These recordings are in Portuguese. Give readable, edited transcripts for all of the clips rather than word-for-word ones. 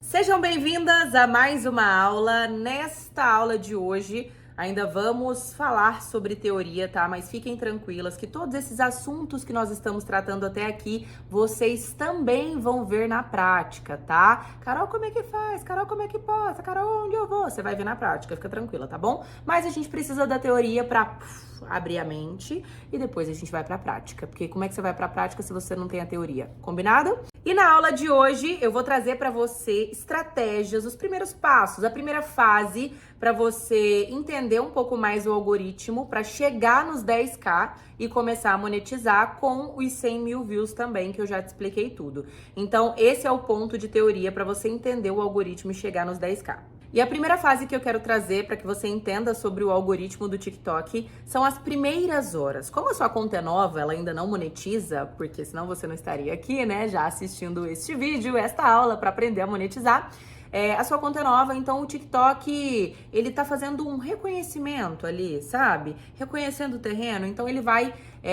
Sejam bem-vindas a mais uma aula. Nesta aula de hoje, ainda vamos falar sobre teoria, tá? Mas fiquem tranquilas que todos esses assuntos que nós estamos tratando até aqui, vocês também vão ver na prática, tá? Carol, como é que faz? Carol, como é que posta? Carol, onde eu vou? Você vai ver na prática, fica tranquila, tá bom? Mas a gente precisa da teoria pra abrir a mente e depois a gente vai pra prática. Porque como é que você vai pra prática se você não tem a teoria? Combinado? E na aula de hoje eu vou trazer para você estratégias, os primeiros passos, a primeira fase para você entender um pouco mais o algoritmo para chegar nos 10K e começar a monetizar com os 100 mil views também, que eu já te expliquei tudo. Então esse é o ponto de teoria para você entender o algoritmo e chegar nos 10K. E a primeira fase que eu quero trazer para que você entenda sobre o algoritmo do TikTok são as primeiras horas. Como a sua conta é nova, ela ainda não monetiza, porque senão você não estaria aqui, né, já assistindo este vídeo, esta aula para aprender a monetizar. A sua conta é nova, então o TikTok, ele tá fazendo um reconhecimento ali, sabe? Reconhecendo o terreno, então ele vai,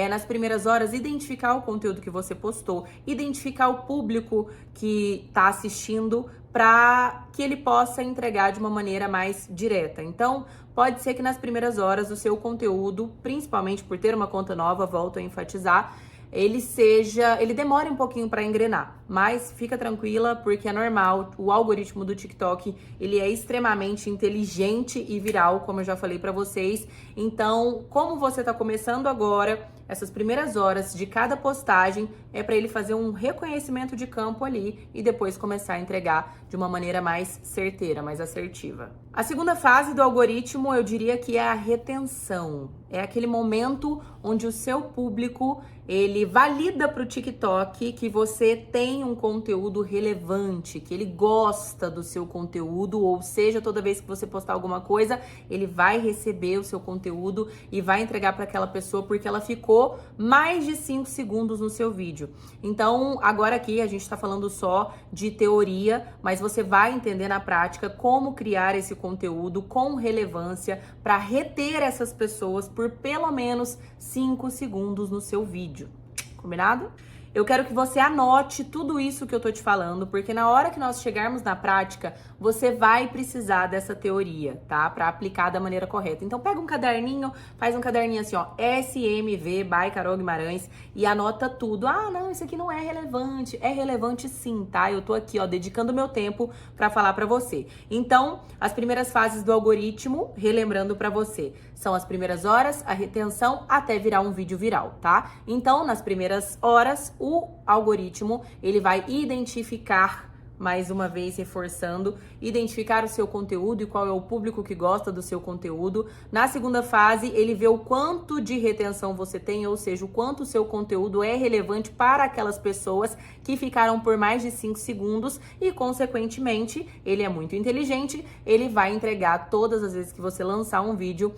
nas primeiras horas, identificar o conteúdo que você postou, identificar o público que tá assistindo para que ele possa entregar de uma maneira mais direta. Então, pode ser que nas primeiras horas o seu conteúdo, principalmente por ter uma conta nova, volto a enfatizar, ele demore um pouquinho para engrenar, mas fica tranquila porque é normal, o algoritmo do TikTok, ele é extremamente inteligente e viral, como eu já falei para vocês. Então, como você tá começando agora, essas primeiras horas de cada postagem é para ele fazer um reconhecimento de campo ali e depois começar a entregar de uma maneira mais certeira, mais assertiva. A segunda fase do algoritmo, eu diria que é a retenção. É aquele momento onde o seu público, ele valida para o TikTok que você tem um conteúdo relevante, que ele gosta do seu conteúdo, ou seja, toda vez que você postar alguma coisa, ele vai receber o seu conteúdo e vai entregar para aquela pessoa porque ela ficou mais de 5 segundos no seu vídeo. Então, agora aqui a gente está falando só de teoria, mas você vai entender na prática como criar esse conteúdo com relevância para reter essas pessoas por pelo menos 5 segundos no seu vídeo. Combinado? Eu quero que você anote tudo isso que eu tô te falando, porque na hora que nós chegarmos na prática, você vai precisar dessa teoria, tá? Para aplicar da maneira correta. Então pega um caderninho, faz um caderninho assim, ó, SMV by Carol Guimarães e anota tudo. Ah, não, isso aqui não é relevante. É relevante sim, tá? Eu tô aqui, ó, dedicando meu tempo para falar para você. Então, as primeiras fases do algoritmo, relembrando para você, são as primeiras horas, a retenção até virar um vídeo viral, tá? Então, nas primeiras horas, o algoritmo, ele vai identificar, mais uma vez reforçando, identificar o seu conteúdo e qual é o público que gosta do seu conteúdo. Na segunda fase, ele vê o quanto de retenção você tem, ou seja, o quanto o seu conteúdo é relevante para aquelas pessoas que ficaram por mais de 5 segundos e, consequentemente, ele é muito inteligente, ele vai entregar todas as vezes que você lançar um vídeo,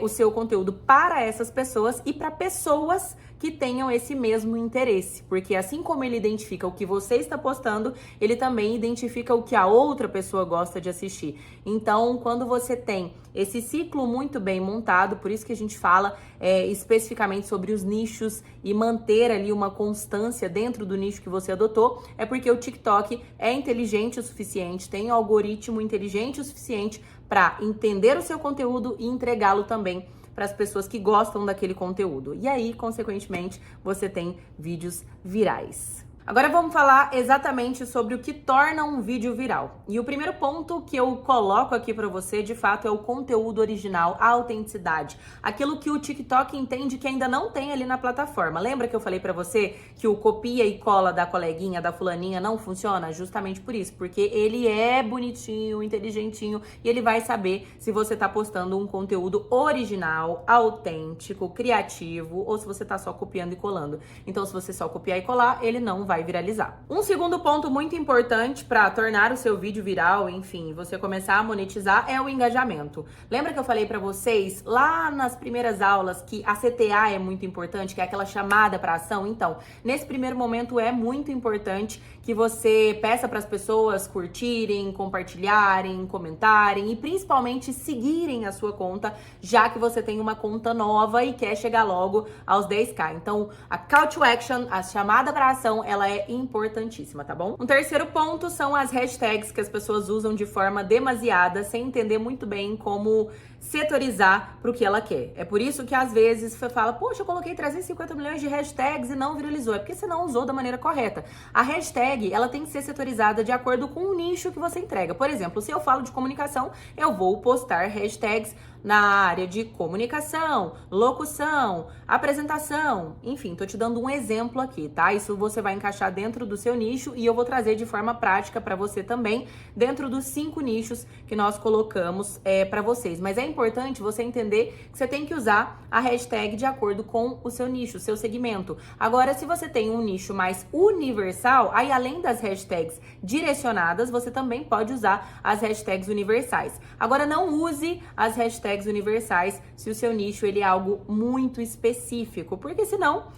o seu conteúdo para essas pessoas e para pessoas que tenham esse mesmo interesse, porque assim como ele identifica o que você está postando, ele também identifica o que a outra pessoa gosta de assistir. Então, quando você tem esse ciclo muito bem montado, por isso que a gente fala especificamente sobre os nichos e manter ali uma constância dentro do nicho que você adotou, é porque o TikTok é inteligente o suficiente, tem um algoritmo inteligente o suficiente para entender o seu conteúdo e entregá-lo também para as pessoas que gostam daquele conteúdo. E aí, consequentemente, você tem vídeos virais. Agora vamos falar exatamente sobre o que torna um vídeo viral. E o primeiro ponto que eu coloco aqui para você, de fato, é o conteúdo original, a autenticidade. Aquilo que o TikTok entende que ainda não tem ali na plataforma. Lembra que eu falei para você que o copia e cola da coleguinha, da fulaninha não funciona? Justamente por isso, porque ele é bonitinho, inteligentinho e ele vai saber se você tá postando um conteúdo original, autêntico, criativo ou se você tá só copiando e colando. Então, se você só copiar e colar, ele não vai viralizar. Um segundo ponto muito importante para tornar o seu vídeo viral, enfim, você começar a monetizar é o engajamento. Lembra que eu falei para vocês lá nas primeiras aulas que a CTA é muito importante, que é aquela chamada para ação? Então, nesse primeiro momento é muito importante que você peça para as pessoas curtirem, compartilharem, comentarem e principalmente seguirem a sua conta, já que você tem uma conta nova e quer chegar logo aos 10K. Então, a call to action, a chamada para ação, ela ela é importantíssima, tá bom? Um terceiro ponto são as hashtags que as pessoas usam de forma demasiada, sem entender muito bem como setorizar pro que ela quer. É por isso que às vezes você fala, poxa, eu coloquei 350 milhões de hashtags e não viralizou. É porque você não usou da maneira correta. A hashtag, ela tem que ser setorizada de acordo com o nicho que você entrega. Por exemplo, se eu falo de comunicação, eu vou postar hashtags na área de comunicação, locução, apresentação, enfim, tô te dando um exemplo aqui, tá? Isso você vai encaixar dentro do seu nicho e eu vou trazer de forma prática para você também, dentro dos 5 nichos que nós colocamos para vocês. Mas é importante você entender que você tem que usar a hashtag de acordo com o seu nicho, o seu segmento. Agora, se você tem um nicho mais universal, aí além das hashtags direcionadas, você também pode usar as hashtags universais. Agora, não use as hashtags universais se o seu nicho ele é algo muito específico, porque senão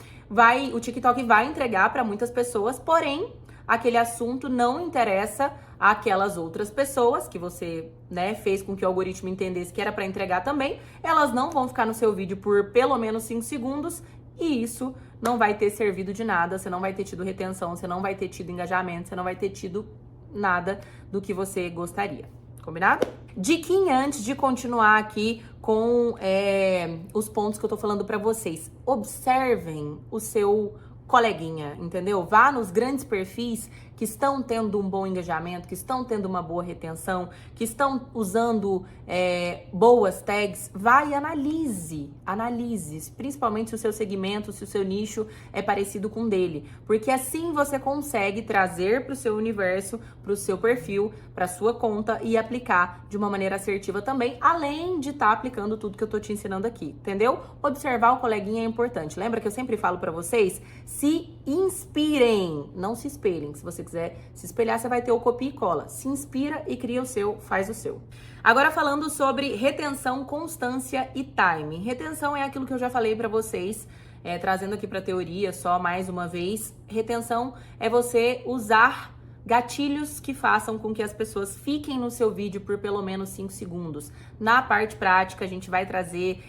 o TikTok vai entregar para muitas pessoas, porém aquele assunto não interessa àquelas outras pessoas que você, né, fez com que o algoritmo entendesse que era para entregar também. Elas não vão ficar no seu vídeo por pelo menos 5 segundos e isso não vai ter servido de nada, você não vai ter tido retenção, você não vai ter tido engajamento, você não vai ter tido nada do que você gostaria. Combinado? Diquinha antes de continuar aqui com os pontos que eu tô falando pra vocês. Observem o seu coleguinha, entendeu? Vá nos grandes perfis que estão tendo um bom engajamento, que estão tendo uma boa retenção, que estão usando boas tags. Vá e analise, principalmente se o seu segmento, se o seu nicho é parecido com o dele, porque assim você consegue trazer para o seu universo, para o seu perfil, para sua conta e aplicar de uma maneira assertiva também, além de estar aplicando tudo que eu tô te ensinando aqui, entendeu? Observar o coleguinha é importante. Lembra que eu sempre falo para vocês? Se inspirem, não se espelhem. Se você quiser se espelhar, você vai ter o copia e cola. Se inspira e cria o seu, faz o seu. Agora falando sobre retenção, constância e time. Retenção é aquilo que eu já falei para vocês, trazendo aqui para teoria só mais uma vez. Retenção é você usar gatilhos que façam com que as pessoas fiquem no seu vídeo por pelo menos 5 segundos. Na parte prática, a gente vai trazer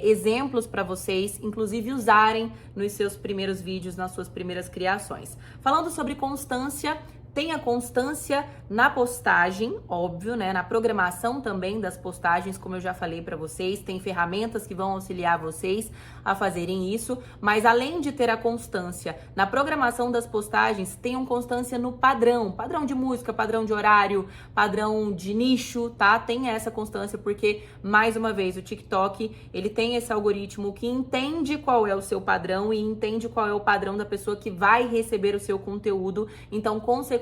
exemplos para vocês, inclusive usarem nos seus primeiros vídeos, nas suas primeiras criações. Falando sobre constância, tenha constância na postagem, óbvio, né? Na programação também das postagens, como eu já falei para vocês, tem ferramentas que vão auxiliar vocês a fazerem isso, mas além de ter a constância na programação das postagens, tenham constância no padrão de música, padrão de horário, padrão de nicho, tá? Tenha essa constância porque, mais uma vez, o TikTok, ele tem esse algoritmo que entende qual é o seu padrão e entende qual é o padrão da pessoa que vai receber o seu conteúdo, então, consequentemente,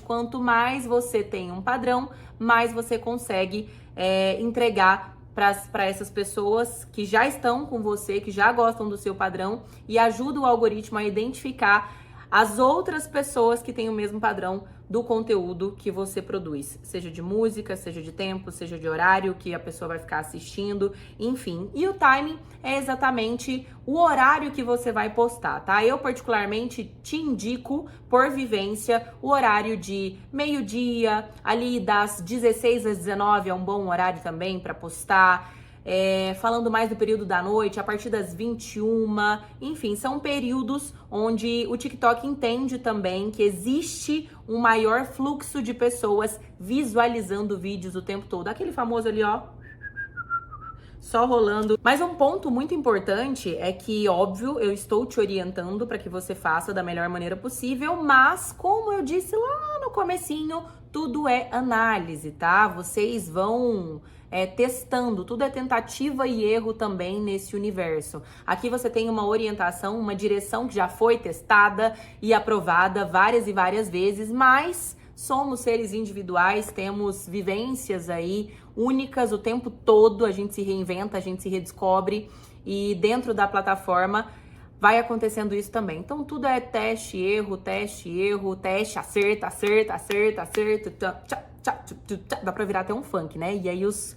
quanto mais você tem um padrão, mais você consegue entregar para essas pessoas que já estão com você, que já gostam do seu padrão e ajuda o algoritmo a identificar as outras pessoas que têm o mesmo padrão do conteúdo que você produz, seja de música, seja de tempo, seja de horário que a pessoa vai ficar assistindo, enfim. E o timing é exatamente o horário que você vai postar, tá? Eu particularmente te indico, por vivência, o horário de meio-dia, ali das 16 às 19 é um bom horário também para postar. Falando mais do período da noite, a partir das 21, enfim, são períodos onde o TikTok entende também que existe um maior fluxo de pessoas visualizando vídeos o tempo todo. Aquele famoso ali, ó, só rolando. Mas um ponto muito importante é que, óbvio, eu estou te orientando para que você faça da melhor maneira possível, mas como eu disse lá no comecinho, tudo é análise, tá? Vocês vão testando, tudo é tentativa e erro também nesse universo. Aqui você tem uma orientação, uma direção que já foi testada e aprovada várias e várias vezes, mas somos seres individuais, temos vivências aí únicas o tempo todo, a gente se reinventa, a gente se redescobre e dentro da plataforma vai acontecendo isso também. Então tudo é teste, erro, teste, acerta, dá pra virar até um funk, né? E aí os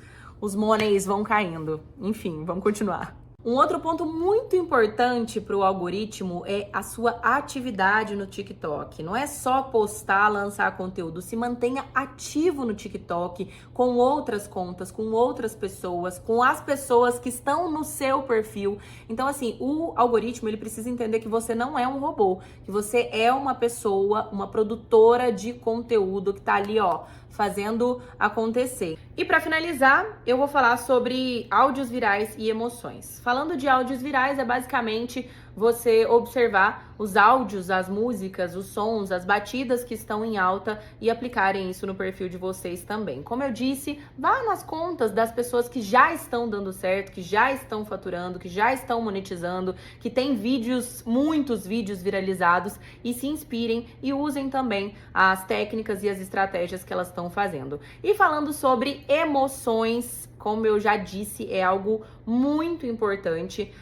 monies vão caindo. Enfim, vamos continuar. Um outro ponto muito importante para o algoritmo é a sua atividade no TikTok. Não é só postar, lançar conteúdo, se mantenha ativo no TikTok com outras contas, com outras pessoas, com as pessoas que estão no seu perfil. Então, assim, o algoritmo ele precisa entender que você não é um robô, que você é uma pessoa, uma produtora de conteúdo que tá ali, ó, fazendo acontecer. E para finalizar, eu vou falar sobre áudios virais e emoções. Falando de áudios virais, é basicamente você observar os áudios, as músicas, os sons, as batidas que estão em alta e aplicarem isso no perfil de vocês também. Como eu disse, vá nas contas das pessoas que já estão dando certo, que já estão faturando, que já estão monetizando, que tem vídeos, muitos vídeos viralizados e se inspirem e usem também as técnicas e as estratégias que elas estão fazendo. E falando sobre emoções, como eu já disse, é algo muito importante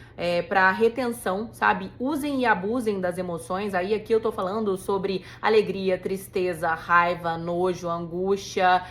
para retenção, sabe? Usem e abusem das emoções. Aí aqui eu tô falando sobre alegria, tristeza, raiva, nojo, angústia,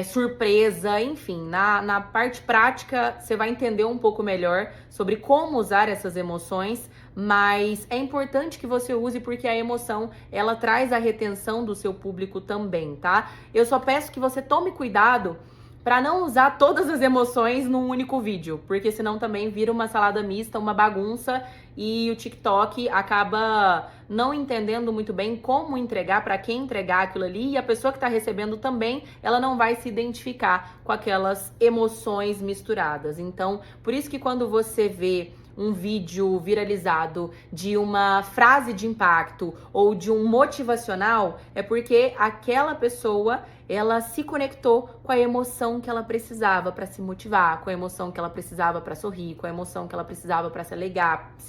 surpresa, enfim. Na parte prática, você vai entender um pouco melhor sobre como usar essas emoções, mas é importante que você use porque a emoção, ela traz a retenção do seu público também, tá? Eu só peço que você tome cuidado para não usar todas as emoções num único vídeo, porque senão também vira uma salada mista, uma bagunça e o TikTok acaba não entendendo muito bem como entregar, para quem entregar aquilo ali, e a pessoa que está recebendo também, ela não vai se identificar com aquelas emoções misturadas. Então, por isso que quando você vê um vídeo viralizado de uma frase de impacto ou de um motivacional, é porque aquela pessoa, ela se conectou com a emoção que ela precisava para se motivar, com a emoção que ela precisava para sorrir, com a emoção que ela precisava para se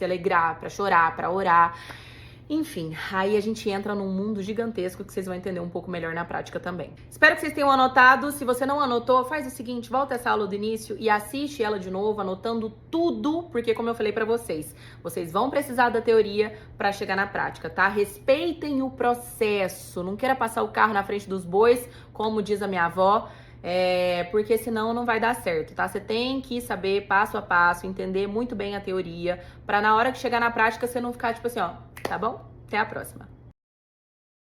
alegrar, para chorar, para orar. Enfim, aí a gente entra num mundo gigantesco que vocês vão entender um pouco melhor na prática também. Espero que vocês tenham anotado. Se você não anotou, faz o seguinte, volta essa aula do início e assiste ela de novo, anotando tudo, porque como eu falei pra vocês, vocês vão precisar da teoria pra chegar na prática, tá? Respeitem o processo, não queira passar o carro na frente dos bois, como diz a minha avó, porque senão não vai dar certo, tá? Você tem que saber passo a passo, entender muito bem a teoria, pra na hora que chegar na prática você não ficar tipo assim, ó, tá bom? Até a próxima!